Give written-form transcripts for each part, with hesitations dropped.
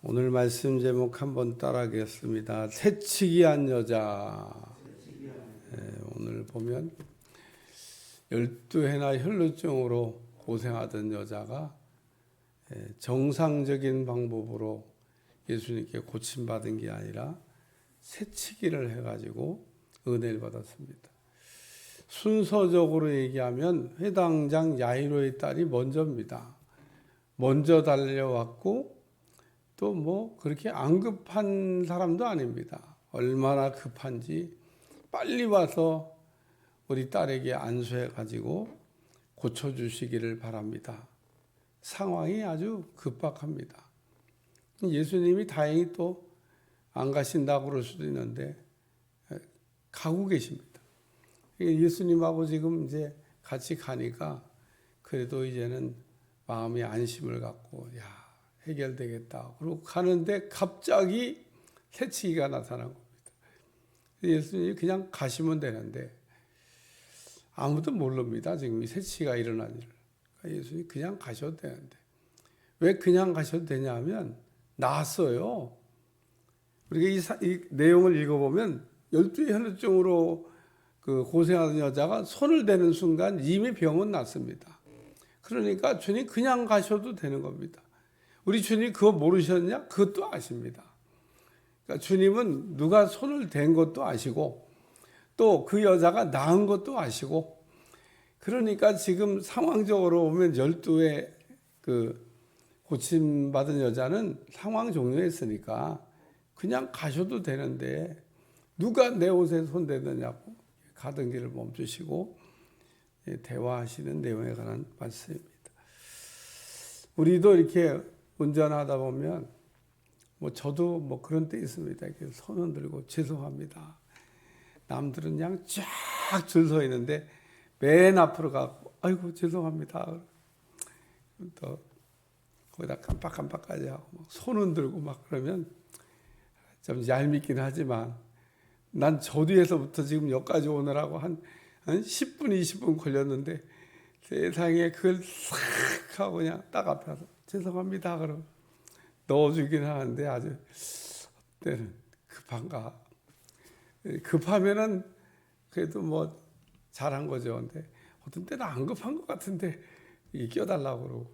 오늘 말씀 제목 한번 따라하겠습니다. 새치기한 여자. 오늘 보면 12해나 혈루증으로 고생하던 여자가 정상적인 방법으로 예수님께 고침받은 게 아니라 새치기를 해가지고 은혜를 받았습니다. 순서적으로 얘기하면 회당장 야이로의 딸이 먼저입니다. 먼저 달려왔고 또 뭐 그렇게 안 급한 사람도 아닙니다. 얼마나 급한지 빨리 와서 우리 딸에게 안수해 가지고 고쳐주시기를 바랍니다. 상황이 아주 급박합니다. 예수님이 다행히 또 안 가신다고 그럴 수도 있는데 가고 계십니다. 예수님하고 지금 이제 같이 가니까 그래도 이제는 마음의 안심을 갖고 해결되겠다. 그러고 가는데 갑자기 새치기가 나타난 겁니다. 예수님이 그냥 가시면 되는데 아무도 모릅니다. 지금 이 새치기가 일어난 일을. 그러니까 예수님이 그냥 가셔도 되는데 왜 그냥 가셔도 되냐면 나았어요. 우리가 이 내용을 읽어보면 12의 혈루증으로 고생하던 여자가 손을 대는 순간 이미 병은 났습니다. 그러니까 주님 그냥 가셔도 되는 겁니다. 우리 주님 그거 모르셨냐? 그것도 아십니다. 그러니까 주님은 누가 손을 댄 것도 아시고 또 그 여자가 낳은 것도 아시고 그러니까 지금 상황적으로 보면 12의 고침받은 여자는 상황 종료했으니까 그냥 가셔도 되는데 누가 내 옷에 손대느냐고 가던 길을 멈추시고 대화하시는 내용에 관한 말씀입니다. 우리도 이렇게 운전하다 보면 저도 그런 때 있습니다. 이렇게 손을 들고 죄송합니다. 남들은 그냥 쫙 줄 서 있는데 맨 앞으로 가고 아이고 죄송합니다. 또 거기다 깜빡깜빡까지 하고 손은 들고 그러면 좀 얄밉긴 하지만 난 저 뒤에서부터 지금 여기까지 오느라고 한 10분, 20분 걸렸는데 세상에 그걸 싹 하고 그냥 딱 앞에 와서 죄송합니다. 그럼 넣어주긴 하는데 아주 때는 급한가. 급하면은 그래도 잘한 거죠. 근데 어떤 때는 안 급한 것 같은데 껴달라고 그러고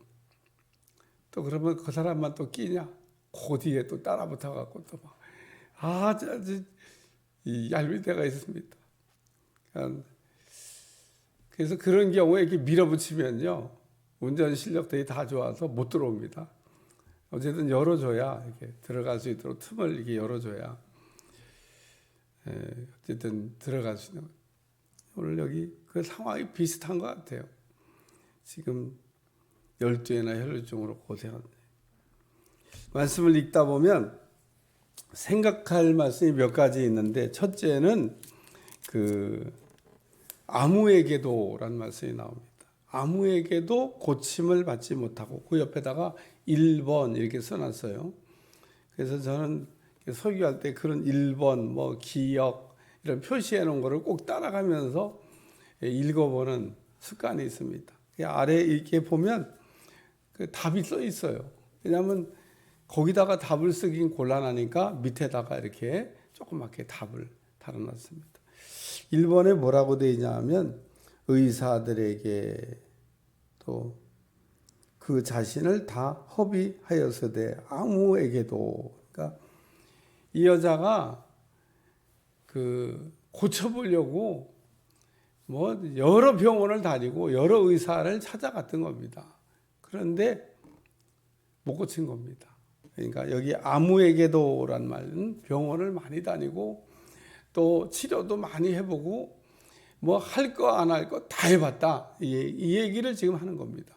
또 그러면 그 사람만 또 끼냐? 그 뒤에 또 따라 붙어갖고 또 아주 얄밀 때가 있습니다. 그래서 그런 경우에 이렇게 밀어붙이면요. 운전 실력들이 다 좋아서 못 들어옵니다. 어쨌든 열어줘야 이렇게 들어갈 수 있도록 틈을 이렇게 열어줘야 어쨌든 들어갈 수 있는. 오늘 여기 그 상황이 비슷한 것 같아요. 지금 12회나 혈루증으로 고생하는데 말씀을 읽다 보면 생각할 말씀이 몇 가지 있는데 첫째는 아무에게도라는 말씀이 나옵니다. 아무에게도 고침을 받지 못하고 그 옆에다가 1번 이렇게 써놨어요. 그래서 저는 설교할 때 그런 1번, 기억 이런 표시해 놓은 거를 꼭 따라가면서 읽어보는 습관이 있습니다. 아래 이렇게 보면 답이 써 있어요. 왜냐하면 거기다가 답을 쓰긴 곤란하니까 밑에다가 이렇게 조그맣게 답을 달아놨습니다. 1번에 뭐라고 되어 있냐면 의사들에게 또 그 자신을 다 허비하였으되 아무에게도. 그러니까 이 여자가 고쳐보려고 여러 병원을 다니고 여러 의사를 찾아갔던 겁니다. 그런데 못 고친 겁니다. 그러니까 여기 아무에게도란 말은 병원을 많이 다니고 또 치료도 많이 해보고 할 거 안 할 거 다 해봤다. 이 얘기를 지금 하는 겁니다.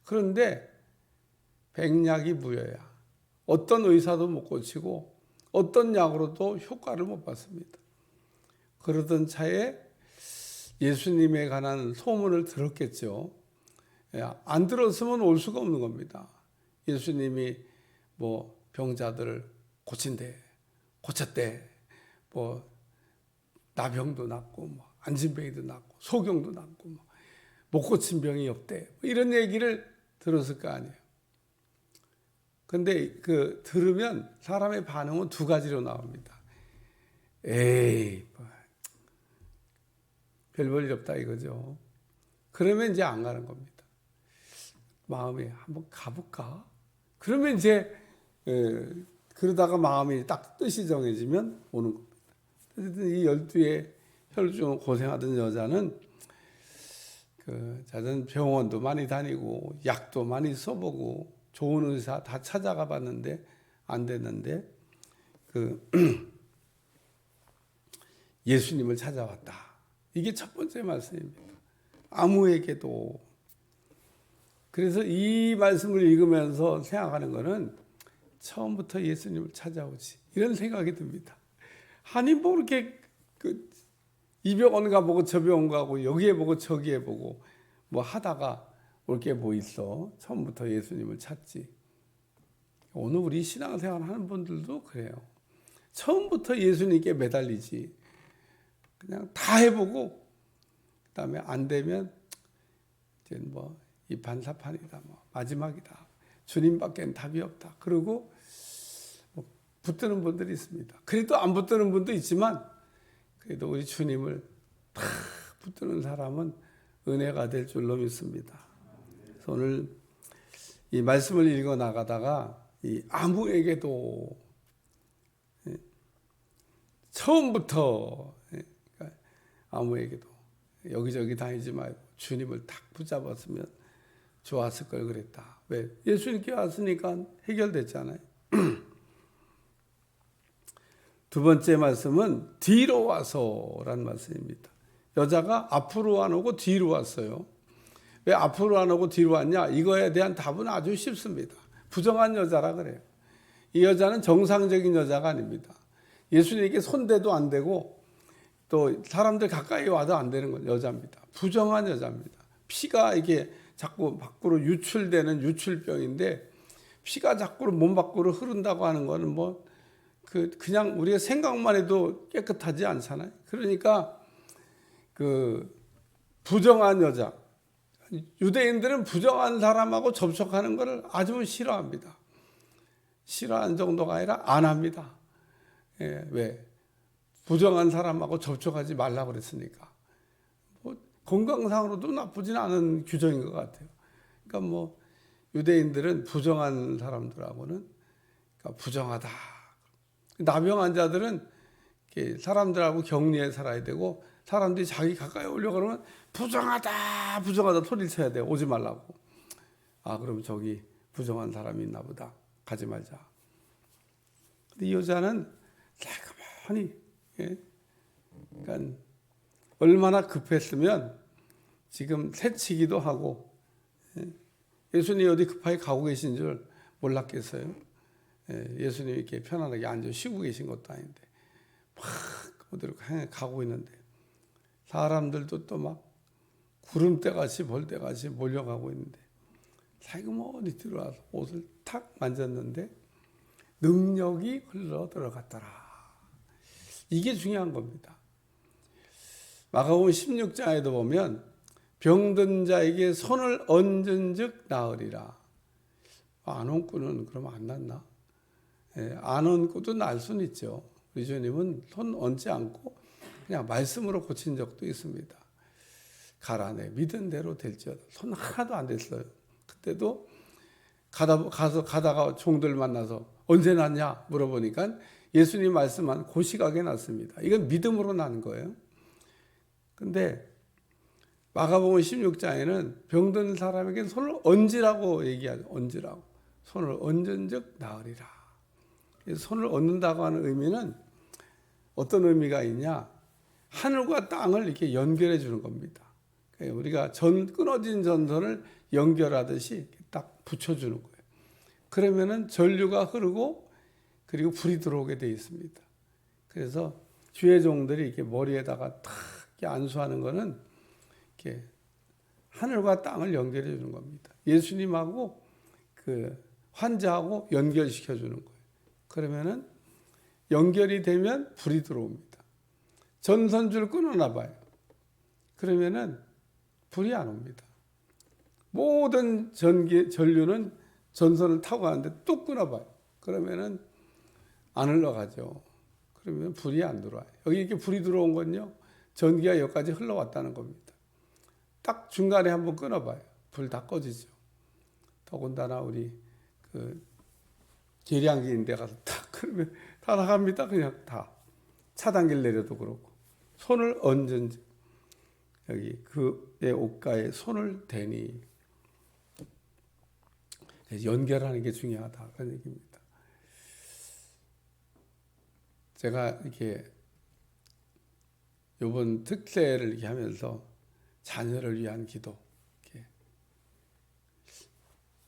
그런데 백약이 무효야. 어떤 의사도 못 고치고 어떤 약으로도 효과를 못 봤습니다. 그러던 차에 예수님에 관한 소문을 들었겠죠. 안 들었으면 올 수가 없는 겁니다. 예수님이 병자들을 고친대, 고쳤대, 나병도 낫고 안진뱅이도 낫고 소경도 낫고 못 고친 병이 없대. 이런 얘기를 들었을 거 아니에요. 근데 그 들으면 사람의 반응은 두 가지로 나옵니다. 에이, 별 볼 일 없다 이거죠. 그러면 이제 안 가는 겁니다. 마음이 한번 가볼까? 그러면 이제 그러다가 마음이 딱 뜻이 정해지면 오는 겁니다. 어쨌든 이 12의 혈중 고생하던 여자는 자전 병원도 많이 다니고 약도 많이 써보고 좋은 의사 다 찾아가 봤는데 안 됐는데 예수님을 찾아왔다. 이게 첫 번째 말씀입니다. 아무에게도. 그래서 이 말씀을 읽으면서 생각하는 것은 처음부터 예수님을 찾아오지 이런 생각이 듭니다. 아니 뭐 이렇게 이 병원 가보고 저 병원 가고 여기에 보고 저기에 보고 뭐 하다가 올 게 뭐 있어. 처음부터 예수님을 찾지. 오늘 우리 신앙생활 하는 분들도 그래요. 처음부터 예수님께 매달리지. 그냥 다 해보고 그다음에 안 되면 이제 뭐 이 반사판이다, 뭐 마지막이다. 주님밖엔 답이 없다. 그리고 뭐 붙드는 분들이 있습니다. 그래도 안 붙드는 분도 있지만 그래도 우리 주님을 다 붙드는 사람은 은혜가 될 줄로 믿습니다. 그래서 오늘 이 말씀을 읽어 나가다가 이 아무에게도 처음부터 아무에게도 여기저기 다니지 말고 주님을 딱 붙잡았으면 좋았을 걸 그랬다. 왜? 예수님께 왔으니까 해결됐잖아요. 두 번째 말씀은 뒤로 와서라는 말씀입니다. 여자가 앞으로 안 오고 뒤로 왔어요. 왜 앞으로 안 오고 뒤로 왔냐? 이거에 대한 답은 아주 쉽습니다. 부정한 여자라 그래요. 이 여자는 정상적인 여자가 아닙니다. 예수님에게 손대도 안 되고 또 사람들 가까이 와도 안 되는 건 여자입니다. 부정한 여자입니다. 피가 이게 자꾸 밖으로 유출되는 유출병인데 피가 자꾸 몸 밖으로 흐른다고 하는 거는 뭐 그냥 우리가 생각만 해도 깨끗하지 않잖아요. 그러니까 부정한 여자, 유대인들은 부정한 사람하고 접촉하는 것을 아주 싫어합니다. 싫어하는 정도가 아니라 안 합니다. 왜? 부정한 사람하고 접촉하지 말라고 그랬으니까. 뭐 건강상으로도 나쁘진 않은 규정인 것 같아요. 그러니까 뭐 유대인들은 부정한 사람들하고는 그러니까 부정하다. 나병 환자들은 사람들하고 격리해 살아야 되고 사람들이 자기 가까이 오려고 그러면 부정하다 부정하다 소리를 쳐야 돼요. 오지 말라고. 아 그럼 저기 부정한 사람이 있나 보다. 가지 말자. 근데 이 여자는 살가머니 그러니까 얼마나 급했으면 지금 새치기도 하고 예수님이 어디 급하게 가고 계신 줄 몰랐겠어요. 예수님이 이렇게 편안하게 앉아 쉬고 계신 것도 아닌데 막 어디로 가고 있는데 사람들도 또 막 구름대같이 벌떼같이 몰려가고 있는데 살그머니 들어와서 옷을 탁 만졌는데 능력이 흘러 들어갔더라. 이게 중요한 겁니다. 마가복음 16장에도 보면 병든 자에게 손을 얹은 즉 나으리라. 안 얹고는 그러면 안 낫나? 안 얹고도 날 수는 있죠. 우리 주님은 손 얹지 않고 그냥 말씀으로 고친 적도 있습니다. 가라 내 믿은 대로 될지어다. 손 하나도 안 됐어요. 그때도 가다가 종들 만나서 언제 났냐 물어보니까 예수님 말씀한 그 시각에 났습니다. 이건 믿음으로 난 거예요. 근데 마가복음 16장에는 병든 사람에게 손을 얹으라고 얘기하죠. 얹으라고. 손을 얹은 즉 나으리라. 손을 얹는다고 하는 의미는 어떤 의미가 있냐? 하늘과 땅을 이렇게 연결해 주는 겁니다. 우리가 끊어진 전선을 연결하듯이 딱 붙여주는 거예요. 그러면은 전류가 흐르고 그리고 불이 들어오게 되어 있습니다. 그래서 주의 종들이 이렇게 머리에다가 탁 이렇게 안수하는 거는 이렇게 하늘과 땅을 연결해 주는 겁니다. 예수님하고 그 환자하고 연결시켜 주는 거예요. 그러면은 연결이 되면 불이 들어옵니다. 전선줄 끊어놔 봐요. 그러면은 불이 안 옵니다. 모든 전류는 전선을 타고 가는데 뚝 끊어봐요. 그러면은 안 흘러가죠. 그러면 불이 안 들어와요. 여기 이렇게 불이 들어온 건요, 전기가 여기까지 흘러왔다는 겁니다. 딱 중간에 한번 끊어봐요. 불 다 꺼지죠. 더군다나 우리 그 계량기인 데 가서 탁 그러면 다 나갑니다. 그냥 다. 차단기를 내려도 그렇고. 손을 언제든지 여기 그의 옷가에 손을 대니 연결하는 게 중요하다. 그런 얘기입니다. 제가 이렇게 이번 특세를 이렇게 하면서 자녀를 위한 기도, 이렇게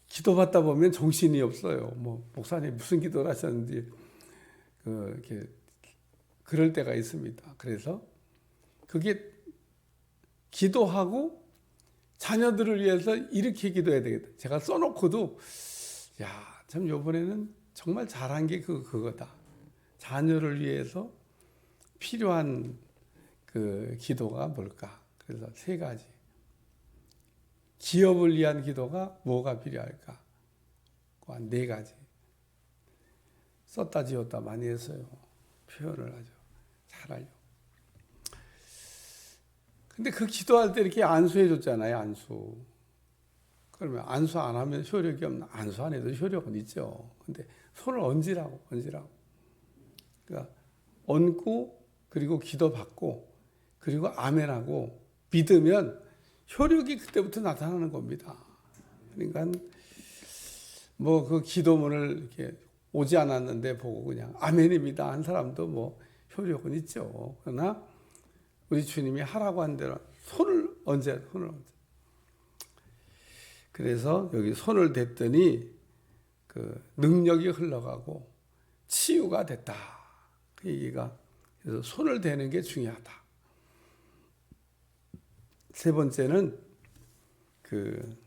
기도받다 보면 정신이 없어요. 뭐 목사님 무슨 기도를 하셨는지 이렇게 그럴 때가 있습니다. 그래서 그게 기도하고 자녀들을 위해서 이렇게 기도해야 되겠다. 제가 써놓고도 참 이번에는 정말 잘한 게 그거다. 자녀를 위해서 필요한 그 기도가 뭘까? 그래서 3가지. 기업을 위한 기도가 뭐가 필요할까? 한 4가지. 썼다 지웠다 많이 했어요. 표현을 아주 잘하려고. 근데 그 기도할 때 이렇게 안수해 줬잖아요, 안수. 그러면 안수 안 하면 효력이 없나? 안수 안 해도 효력은 있죠. 근데 손을 얹으라고. 그러니까 얹고, 그리고 기도 받고, 그리고 아멘하고 믿으면 효력이 그때부터 나타나는 겁니다. 그러니까 뭐 그 기도문을 이렇게 오지 않았는데 보고 그냥 아멘입니다 한 사람도 뭐 효력은 있죠. 그러나 우리 주님이 하라고 한 대로 손을 얹어야 돼. 그래서 여기 손을 댔더니 그 능력이 흘러가고 치유가 됐다. 그 얘기가. 그래서 손을 대는 게 중요하다. 3번째는 그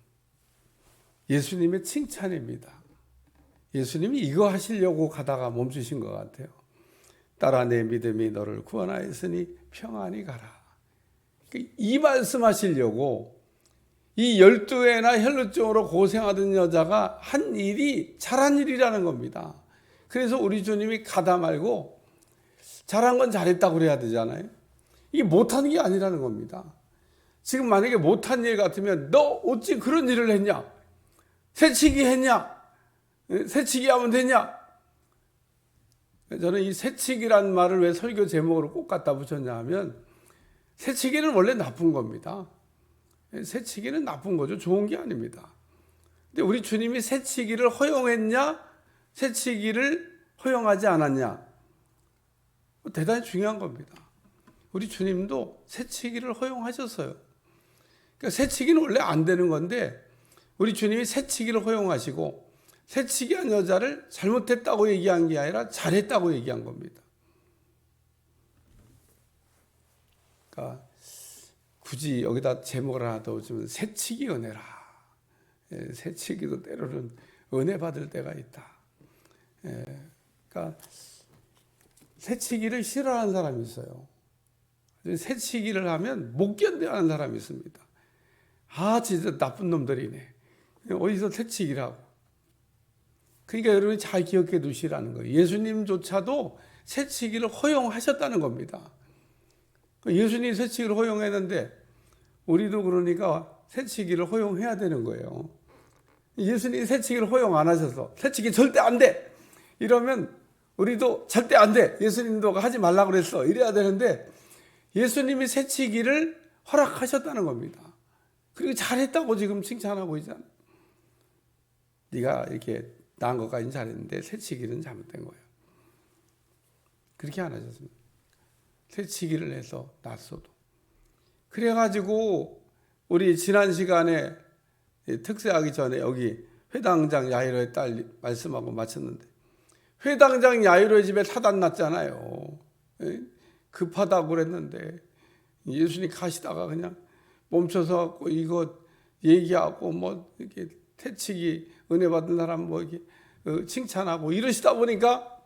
예수님의 칭찬입니다. 예수님이 이거 하시려고 가다가 멈추신 것 같아요. 딸아, 내 믿음이 너를 구원하였으니 평안히 가라. 이 말씀하시려고 이 12회나 혈루증으로 고생하던 여자가 한 일이 잘한 일이라는 겁니다. 그래서 우리 주님이 가다 말고 잘한 건 잘했다고 그래야 되잖아요. 이게 못하는 게 아니라는 겁니다. 지금 만약에 못한 일 같으면 너 어찌 그런 일을 했냐? 새치기 했냐? 새치기 하면 되냐? 저는 이 새치기란 말을 왜 설교 제목으로 꼭 갖다 붙였냐 하면 새치기는 원래 나쁜 겁니다. 새치기는 나쁜 거죠. 좋은 게 아닙니다. 근데 우리 주님이 새치기를 허용했냐? 새치기를 허용하지 않았냐? 대단히 중요한 겁니다. 우리 주님도 새치기를 허용하셨어요. 그러니까 새치기는 원래 안 되는 건데 우리 주님이 새치기를 허용하시고 새치기한 여자를 잘못했다고 얘기한 게 아니라 잘했다고 얘기한 겁니다. 그러니까 굳이 여기다 제목을 하나 더 붙이면 새치기 은혜라. 새치기도 때로는 은혜 받을 때가 있다. 그러니까 새치기를 싫어하는 사람이 있어요. 새치기를 하면 못 견뎌하는 사람이 있습니다. 진짜 나쁜 놈들이네. 어디서 새치기를 하고. 그러니까 여러분이 잘 기억해 두시라는 거예요. 예수님조차도 새치기를 허용하셨다는 겁니다. 예수님이 새치기를 허용했는데 우리도 그러니까 새치기를 허용해야 되는 거예요. 예수님이 새치기를 허용 안 하셔서 새치기 절대 안 돼! 이러면 우리도 절대 안 돼! 예수님도 하지 말라고 그랬어. 이래야 되는데 예수님이 새치기를 허락하셨다는 겁니다. 그리고 잘했다고 지금 칭찬하고 있잖아요. 네가 이렇게 나은 것까지는 잘했는데 새치기는 잘못된 거예요. 그렇게 안 하셨습니다. 새치기를 해서 낫어도. 그래가지고 우리 지난 시간에 특세하기 전에 여기 회당장 야이로의 딸 말씀하고 마쳤는데 회당장 야이로의 집에 사단 났잖아요. 급하다고 그랬는데 예수님 가시다가 그냥 멈춰서 이거 얘기하고 뭐 이렇게 태치기 은혜 받은 사람 뭐 이렇게 칭찬하고 이러시다 보니까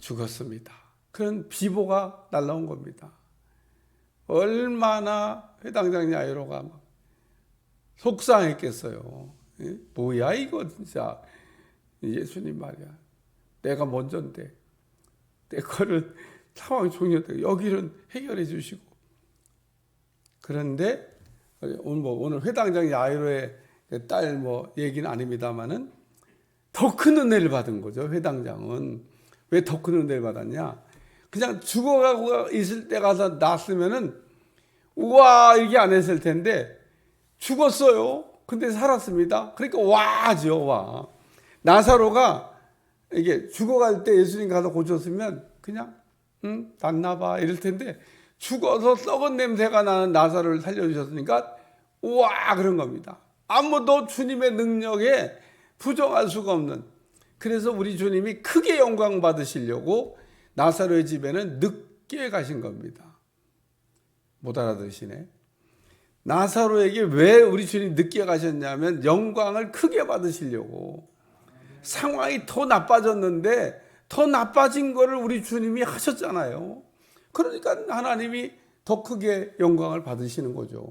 죽었습니다. 그런 비보가 날라온 겁니다. 얼마나 회당장 야이로가 막 속상했겠어요. 뭐야 이거 진짜. 예수님 말이야. 내가 먼저인데 내 거를 상황 종료되고 여기는 해결해 주시고. 그런데 오늘 회당장 야이로의 딸 얘기는 아닙니다만은 더 큰 은혜를 받은 거죠. 회당장은 왜 더 큰 은혜를 받았냐? 그냥 죽어가고 있을 때 가서 낳았으면은 우와 이렇게 안 했을 텐데 죽었어요. 근데 살았습니다. 그러니까 와죠, 와. 나사로가 이게 죽어갈 때 예수님 가서 고쳤으면 그냥 낫나 봐 이럴 텐데 죽어서 썩은 냄새가 나는 나사로를 살려주셨으니까 우와 그런 겁니다. 아무도 주님의 능력에 부정할 수가 없는. 그래서 우리 주님이 크게 영광 받으시려고 나사로의 집에는 늦게 가신 겁니다. 못 알아들으시네. 나사로에게 왜 우리 주님 늦게 가셨냐면 영광을 크게 받으시려고. 상황이 더 나빠졌는데 더 나빠진 거를 우리 주님이 하셨잖아요. 그러니까 하나님이 더 크게 영광을 받으시는 거죠.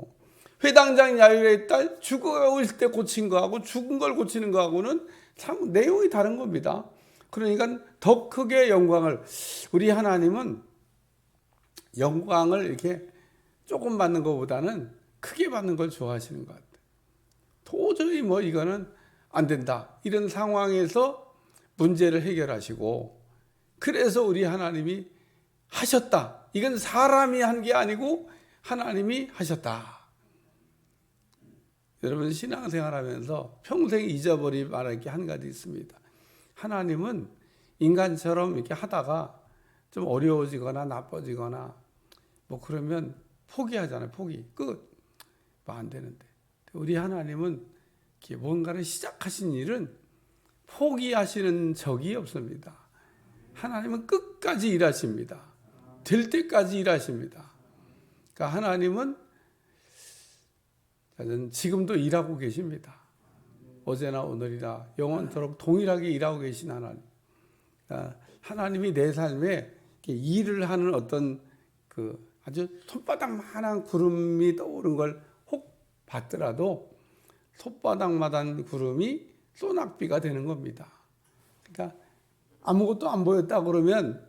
회당장 야이로의 딸 죽어가고 있을 때 고친 거하고 죽은 걸 고치는 거하고는 참 내용이 다른 겁니다. 그러니까 더 크게 영광을, 우리 하나님은 영광을 이렇게 조금 받는 것보다는 크게 받는 걸 좋아하시는 것 같아요. 도저히 이거는 안 된다 이런 상황에서 문제를 해결하시고, 그래서 우리 하나님이 하셨다. 이건 사람이 한 게 아니고 하나님이 하셨다. 여러분 신앙생활하면서 평생 잊어버릴 말할 게 한 가지 있습니다. 하나님은 인간처럼 이렇게 하다가 좀 어려워지거나 나빠지거나 그러면 포기하잖아요. 포기 끝. 안 되는데 우리 하나님은 뭔가를 시작하신 일은 포기하시는 적이 없습니다. 하나님은 끝까지 일하십니다. 될 때까지 일하십니다. 그러니까 하나님은 지금도 일하고 계십니다. 어제나 오늘이나 영원토록 동일하게 일하고 계신 하나님. 그러니까 하나님이 내 삶에 일을 하는 어떤 아주 손바닥만한 구름이 떠오른 걸 혹 봤더라도 손바닥만한 구름이 소낙비가 되는 겁니다. 그러니까 아무것도 안 보였다 그러면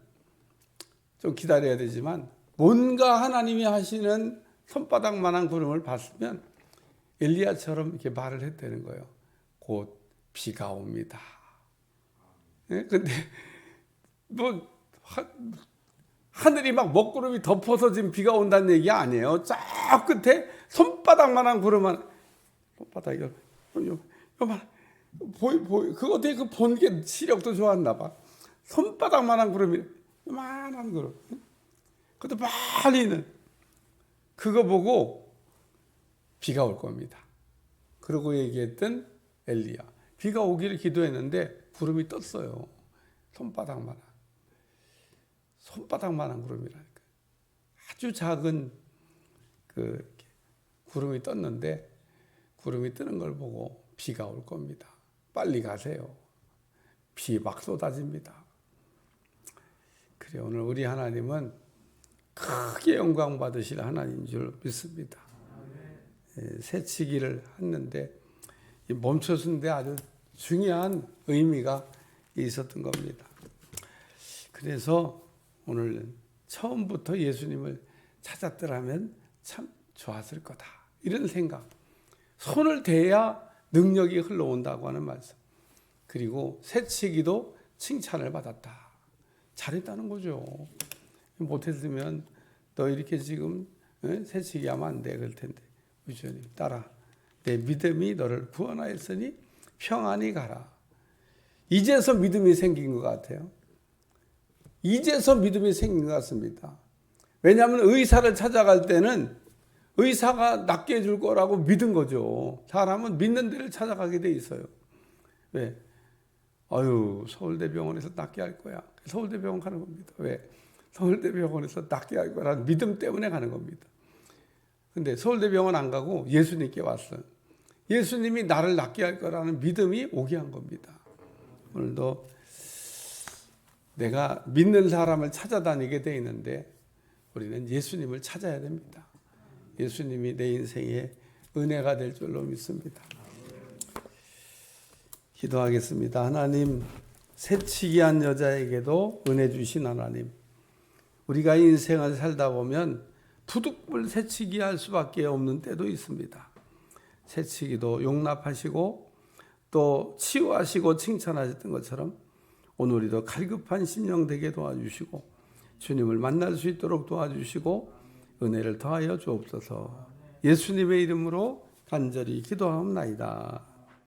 좀 기다려야 되지만 뭔가 하나님이 하시는 손바닥만한 구름을 봤으면 엘리야처럼 이렇게 말을 했다는 거예요. 곧 비가 옵니다. 근데 하늘이 막 먹구름이 덮어서 지금 비가 온다는 얘기 아니에요. 저 끝에 손바닥만한 구름만, 손바닥 요만 그거 되게 본 게 시력도 좋았나 봐. 손바닥만한 구름이 요만한 구름. 그것도 빨리는 그거 보고 비가 올 겁니다. 그러고 얘기했던 엘리야. 비가 오기를 기도했는데 구름이 떴어요. 손바닥만한 구름이라니까. 아주 작은 구름이 떴는데 구름이 뜨는 걸 보고 비가 올 겁니다. 빨리 가세요. 비 막 쏟아집니다. 그래, 오늘 우리 하나님은 크게 영광 받으실 하나님인 줄 믿습니다. 새치기를 했는데 멈춰서는데 아주 중요한 의미가 있었던 겁니다. 그래서 오늘 처음부터 예수님을 찾았더라면 참 좋았을 거다. 이런 생각. 손을 대야 능력이 흘러온다고 하는 말씀. 그리고 새치기도 칭찬을 받았다. 잘했다는 거죠. 못했으면 너 이렇게 지금 새치기 하면 안 돼. 그럴 텐데. 주님 따라 내 믿음이 너를 구원하였으니 평안히 가라. 이제서 믿음이 생긴 것 같아요. 이제서 믿음이 생긴 것 같습니다. 왜냐하면 의사를 찾아갈 때는 의사가 낫게 해줄 거라고 믿은 거죠. 사람은 믿는 데를 찾아가게 돼 있어요. 왜? 서울대병원에서 낫게 할 거야. 서울대병원 가는 겁니다. 왜? 서울대병원에서 낫게 할 거라는 믿음 때문에 가는 겁니다. 근데 서울대병원 안 가고 예수님께 왔어요. 예수님이 나를 낫게 할 거라는 믿음이 오게 한 겁니다. 오늘도 내가 믿는 사람을 찾아다니게 돼 있는데 우리는 예수님을 찾아야 됩니다. 예수님이 내 인생에 은혜가 될 줄로 믿습니다. 기도하겠습니다. 하나님, 새치기한 여자에게도 은혜 주신 하나님, 우리가 인생을 살다 보면 부득불 새치기 할 수밖에 없는 때도 있습니다. 새치기도 용납하시고 또 치유하시고 칭찬하셨던 것처럼 오늘 우리도 갈급한 심령 되게 도와주시고 주님을 만날 수 있도록 도와주시고 은혜를 더하여 주옵소서. 예수님의 이름으로 간절히 기도하옵나이다.